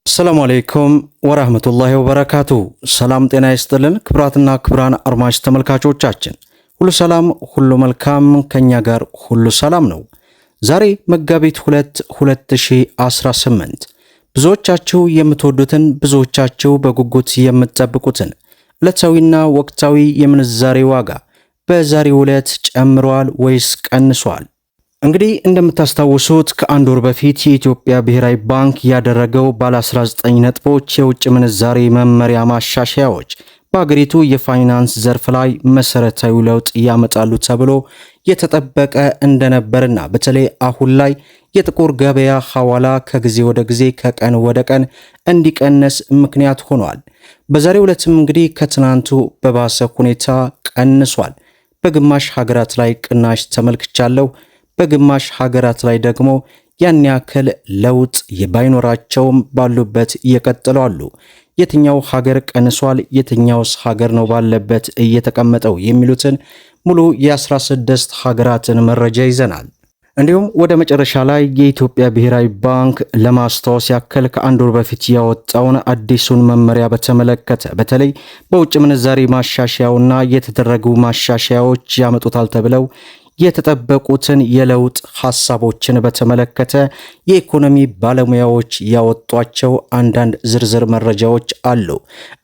ሰላም አለይኩም ወራህመቱላሂ ወበረካቱ። ሰላም ጤና ይስጥልን ክብራትና ክብራን አድማጭ ተመልካቾቻችን ሁሉ ሰላም ሁሉ መልካም፣ ከኛ ጋር ሁሉ ሰላም ነው። ዛሬ መጋቢት 2 2018 ብዙዎቻችሁ የምትወዱትን ብዙዎቻችሁ በጉጉት የምትጠብቁትን ዕለታዊና ወቅታዊ የምንዛሬ ዋጋ በዛሬው ዕለት ጨምሯል ወይስ ቀንሷል? እንግዲህ እንደምታስታውሱት ከአንድ ወር በፊት የኢትዮጵያ ብሔራዊ ባንክ ያደረገው ባለ 19 ነጥቦች የውጭ ምንዛሬ መመሪያ ማሻሻያዎች በአገሪቱ የፋይናንስ ዘርፍ ላይ መሰረታዊ ለውጥ ያመጣሉ ተብሎ የተጠበቀ እንደነበርና በተለይ አሁን ላይ የጥቁር ገበያ ሐዋላ ከጊዜ ወደ ጊዜ ከቀን ወደ ቀን እንዲቀንስ ምክንያት ሆኗል። በዛሬው ዕለትም እንግዲህ ከትናንቱ በባሰ ሁኔታ ቀንሷል። በግማሽ ሀገራት ላይ ቅናሽ ተመልክቻለሁ። በግማሽ ሀገራት ላይ ደግሞ ያን ያክል ለውጥ ባይኖራቸውም ባሉበት እየቀጠሉ። የትኛው ሀገር ቀንሷል፣ የትኛውስ ሀገር ነው ባለበት እየተቀመጠው የሚሉትን ሙሉ የ16 ሀገራትን መረጃ ይዘናል። እንዲሁም ወደ መጨረሻ ላይ የኢትዮጵያ ብሔራዊ ባንክ ለማስታወስ ያክል ከአንድ ወር በፊት ያወጣውን አዲሱን መመሪያ በተመለከተ በተለይ በውጭ ምንዛሬ ማሻሻያውና የተደረጉ ማሻሻያዎች ያመጡታል ተብለው የተጠበቁትን የለውጥ ሐሳቦችን በተመለከተ የኢኮኖሚ ባለሙያዎች ያወጧቸው አንዳንድ ዝርዝር መረጃዎች አሉ።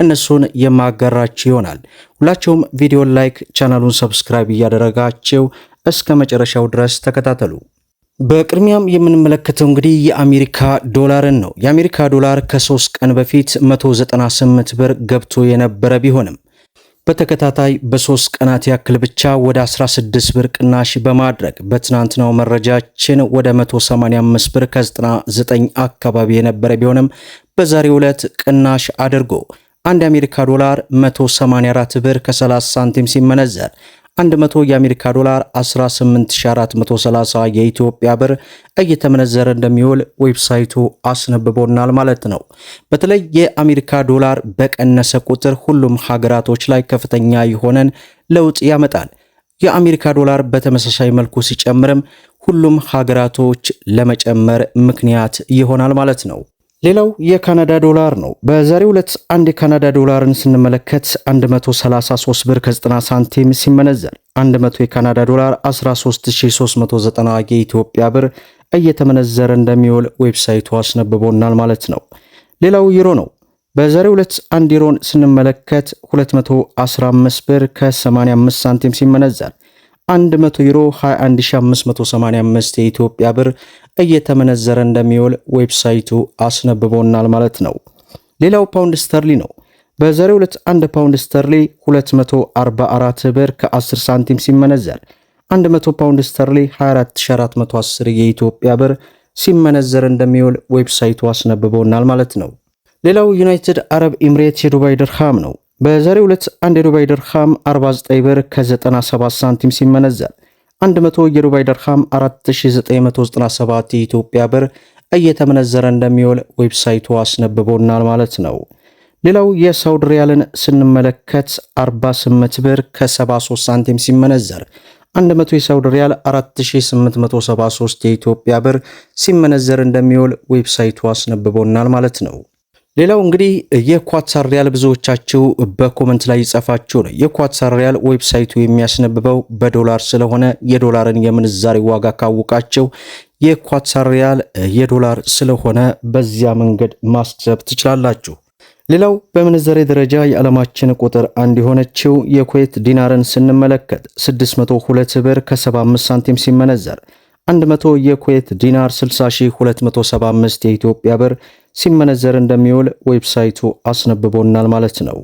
እነሱን የማጋራችሁ ይሆናል። ሁላችሁም ቪዲዮን ላይክ፣ ቻናሉን ሰብስክራይብ እያደረጋችሁ እስከ መጨረሻው ድረስ ተከታተሉ። በቅድሚያም የምንመለከተው እንግዲህ የአሜሪካ ዶላርን ነው። የአሜሪካ ዶላር ከ3 ቀን በፊት 198 ብር ገብቶ የነበረ ቢሆንም በተከታታይ በ3 ቀናት ያክል ብቻ ወደ 16 ብር ቅናሽ በማድረግ በትናንትናው መረጃችን ወደ 185 ብር ከ99 አካባቢ የነበረ ቢሆንም በዛሬው ዕለት ቅናሽ አድርጎ አንድ የአሜሪካ ዶላር 184 ብር ከ30 ሳንቲም ሲመነዘር 100 የአሜሪካ ዶላር 18430 የኢትዮጵያ ብር እየተመነዘረ እንደሚውል ዌብሳይቱ አስነብቦናል ማለት ነው። በተለይ የአሜሪካ ዶላር በቀነሰ ቁጥር ሁሉም ሀገራቶች ላይ ከፍተኛ የሆነን ለውጥ ያመጣል። የአሜሪካ ዶላር በተመሳሳይ መልኩ ሲጨምርም ሁሉም ሀገራቶች ለመጨመር ምክንያት ይሆናል ማለት ነው። ሌላው የካናዳ ዶላር ነው። በዛሬው ዕለት አንድ የካናዳ ዶላርን ስንመለከት 133 ብር ከ90 ሳንቲም ሲመነዘር 100 የካናዳ ዶላር 13390 የኢትዮጵያ ብር እየተመነዘረ እንደሚውል ዌብሳይቱ አስነብቦናል ማለት ነው። ሌላው ዩሮ ነው። በዛሬው ዕለት አንድ ዩሮን ስንመለከት 215 ብር ከ85 ሳንቲም ሲመነዘር 100 ዩሮ 21585 የኢትዮጵያ ብር እየተመነዘረ እንደሚውል ዌብሳይቱ አስነብቦናል ማለት ነው። ሌላው ፓውንድ ስተርሊ ነው። በዛሬው ዕለት 1 ፓውንድ ስተርሊ 244 ብር ከ10 ሳንቲም ሲመነዘር 100 ፓውንድ ስተርሊ 24410 የኢትዮጵያ ብር ሲመነዘር እንደሚውል ዌብሳይቱ አስነብቦናል ማለት ነው። ሌላው ዩናይትድ አረብ ኤምሬት የዱባይ ድርሃም ነው። በዛሬው ዕለት አንድ የዱባይ ድርሃም 49 ብር ከ97 ሳንቲም ሲመነዘር 100 የዱባይ ድርሃም 4997 የኢትዮጵያ ብር እየተመነዘረ እንደሚውል ዌብሳይቱ አስነብቦናል ማለት ነው። ሌላው የሳውዲ ሪያልን ስንመለከት 48 ብር ከ73 ሳንቲም ሲመነዘር 100 የሳውዲ ሪያል 4873 የኢትዮጵያ ብር ሲመነዘር እንደሚውል ዌብሳይቱ አስነብቦናል ማለት ነው። ሌላው እንግዲህ የኳታር ሪያል ብዙዎቻችሁ በኮመንት ላይ ይጻፋችሁ ነው። የኳታር ሪያል ዌብሳይቱ የሚያስነብበው በዶላር ስለሆነ የዶላርን የምንዛሬ ዋጋ ካወቃችሁ የኳታር ሪያል የዶላር ስለሆነ በዚያ መንገድ ማሰብ ትችላላችሁ። ሌላው በምንዛሬ ደረጃ የዓለማችን ቁጥር 1 የሆነችው የኩዌት ዲናርን ስንመለከት 602 ብር ከ75 ሳንቲም ሲመነዘር 100 የኩዌት ዲናር 60275 የኢትዮጵያ ብር ሲመነዘር እንደሚውል ዌብሳይቱ አስነብቦናል ማለት ነው።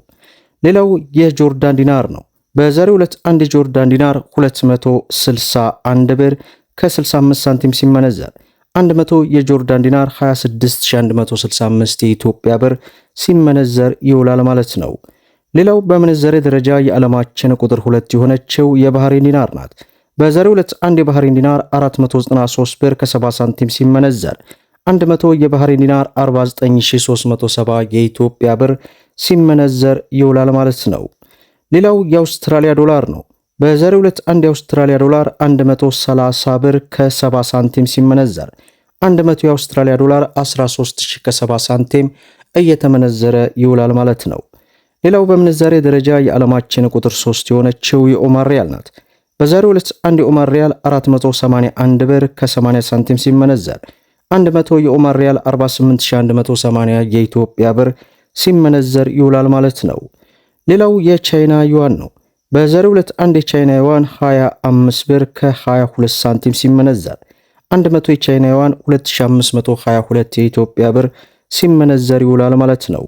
ሌላው የጆርዳን ዲናር ነው። በዛሬው ዕለት አንድ የጆርዳን ዲናር 261 ብር ከ65 ሳንቲም ሲመነዘር 100 የጆርዳን ዲናር 26165 የኢትዮጵያ ብር ሲመነዘር ይውላል ማለት ነው። ሌላው በምንዛሬ ደረጃ የዓለማችን ቁጥር 2 የሆነችው የባህሬን ዲናር ናት። በዛሬው ዕለት አንድ የባህሬን ዲናር 493 ብር ከ70 ሳንቲም ሲመነዘር 100 የባህሬን ዲናር 49370 የኢትዮጵያ ብር ሲመነዘር ይውላል ማለት ነው። ሌላው የአውስትራሊያ ዶላር ነው። በዛሬው ዕለት አንድ የአውስትራሊያ ዶላር 130 ብር ከ70 ሳንቲም ሲመነዘር 100 የአውስትራሊያ ዶላር 13000 ከ70 ሳንቲም እየተመነዘረ ይውላል ማለት ነው። ሌላው በምንዛሬ ደረጃ የዓለማችን ቁጥር 3 የሆነችው የኦማር ሪያል ናት። በዛሬው ዕለት አንድ የኦማር ሪያል 481 ብር ከ80 ሳንቲም ሲመነዘር 100 የኦማር ሪያል 48180 የኢትዮጵያ ብር ሲመነዘር ይውላል ማለት ነው። ሌላው የቻይና ዩዋን ነው። በዛሬው ዕለት አንድ የቻይና ዩዋን 25 ብር ከ22 ሳንቲም ሲመነዘር 100 የቻይና ዩዋን 2522 የኢትዮጵያ ብር ሲመነዘር ይውላል ማለት ነው።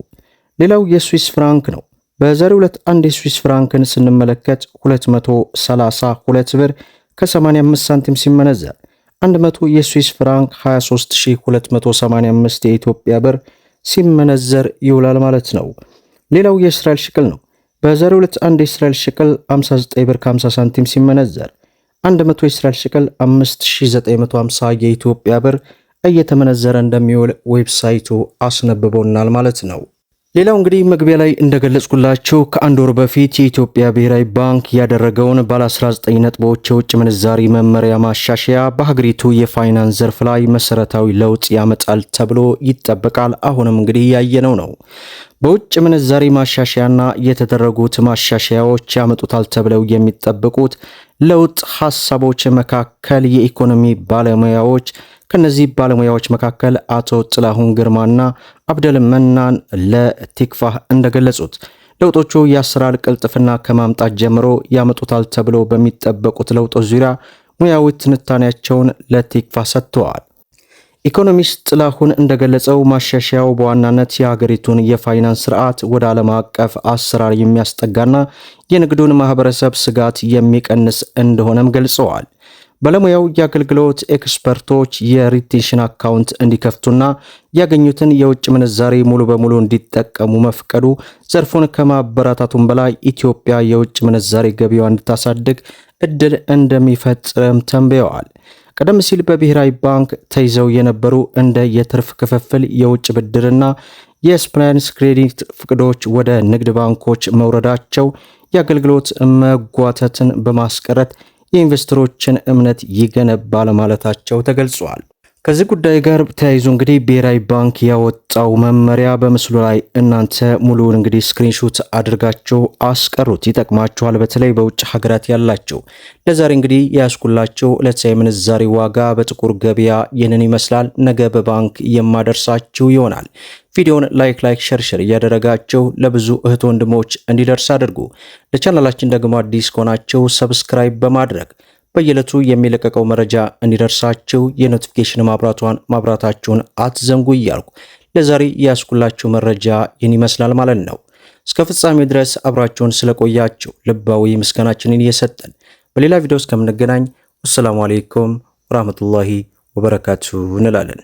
ሌላው የስዊስ ፍራንክ ነው። በዛሬው ዕለት አንድ የስዊስ ፍራንክን ስንመለከት 232 ብር ከ85 ሳንቲም ሲመነዘር 100 የስዊስ ፍራንክ 23285 የኢትዮጵያ ብር ሲመነዘር ይውላል ማለት ነው። ሌላው የእስራኤል ሽቅል ነው። በዛሬው ዕለት አንድ የእስራኤል ሽቅል 59 ብር ከ50 ሳንቲም ሲመነዘር 100 የእስራኤል ሽቅል 5950 የኢትዮጵያ ብር እየተመነዘረ እንደሚውል ዌብሳይቱ አስነብቦናል ማለት ነው። ሌላው እንግዲህ መግቢያ ላይ እንደገለጽኩላችሁ ከአንድ ወር በፊት የኢትዮጵያ ብሔራዊ ባንክ ያደረገውን ባለ 19 ነጥቦች የውጭ ምንዛሪ መመሪያ ማሻሻያ በሀገሪቱ የፋይናንስ ዘርፍ ላይ መሰረታዊ ለውጥ ያመጣል ተብሎ ይጠበቃል። አሁንም እንግዲህ ያየነው ነው። በውጭ ምንዛሪ ማሻሻያና የተደረጉት ማሻሻያዎች ያመጡታል ተብለው የሚጠበቁት ለውጥ ሐሳቦች መካከል የኢኮኖሚ ባለሙያዎች ከነዚህ ባለሙያዎች መካከል አቶ ጥላሁን ግርማና አብደል መናን ለቲክፋህ እንደገለጹት ለውጦቹ የአሰራር ቅልጥፍና ከማምጣት ጀምሮ ያመጡታል ተብለው በሚጠበቁት ለውጦች ዙሪያ ሙያዊ ትንታኔያቸውን ለቲክፋህ ሰጥተዋል። ኢኮኖሚስት ጥላሁን እንደገለጸው ማሻሻያው በዋናነት የሀገሪቱን የፋይናንስ ስርዓት ወደ ዓለም አቀፍ አሰራር የሚያስጠጋና የንግዱን ማህበረሰብ ስጋት የሚቀንስ እንደሆነም ገልጸዋል። ባለሙያው የአገልግሎት ኤክስፐርቶች የሪቴንሽን አካውንት እንዲከፍቱና ያገኙትን የውጭ ምንዛሬ ሙሉ በሙሉ እንዲጠቀሙ መፍቀዱ ዘርፉን ከማበረታቱም በላይ ኢትዮጵያ የውጭ ምንዛሬ ገቢዋ እንድታሳድግ እድል እንደሚፈጥርም ተንብየዋል። ቀደም ሲል በብሔራዊ ባንክ ተይዘው የነበሩ እንደ የትርፍ ክፍፍል፣ የውጭ ብድርና የስፕላንስ ክሬዲት ፍቅዶች ወደ ንግድ ባንኮች መውረዳቸው የአገልግሎት መጓተትን በማስቀረት የኢንቨስተሮችን እምነት ይገነባል ማለታቸው ተገልጿል። ከዚህ ጉዳይ ጋር ተያይዞ እንግዲህ ብሔራዊ ባንክ ያወጣው መመሪያ በምስሉ ላይ እናንተ ሙሉውን እንግዲህ ስክሪንሾት አድርጋችሁ አስቀሩት፣ ይጠቅማችኋል። በተለይ በውጭ ሀገራት ያላችሁ። ለዛሬ እንግዲህ ያስኩላችሁ ዕለታዊ ምንዛሬ ዋጋ በጥቁር ገበያ ይህንን ይመስላል። ነገ በባንክ የማደርሳችሁ ይሆናል። ቪዲዮውን ላይክ ሸር እያደረጋችሁ ለብዙ እህት ወንድሞች እንዲደርስ አድርጉ። ለቻናላችን ደግሞ አዲስ ከሆናችሁ ሰብስክራይብ በማድረግ በየዕለቱ የሚለቀቀው መረጃ እንዲደርሳችሁ የኖቲፊኬሽን ማብራታችሁን አትዘንጉ እያልኩ ለዛሬ ያስኩላችሁ መረጃ ይህን ይመስላል ማለት ነው። እስከ ፍጻሜ ድረስ አብራችሁን ስለቆያችሁ ልባዊ ምስጋናችንን እየሰጠን በሌላ ቪዲዮ እስከምንገናኝ ወሰላሙ አለይኩም ወራህመቱላሂ ወበረካቱ እንላለን።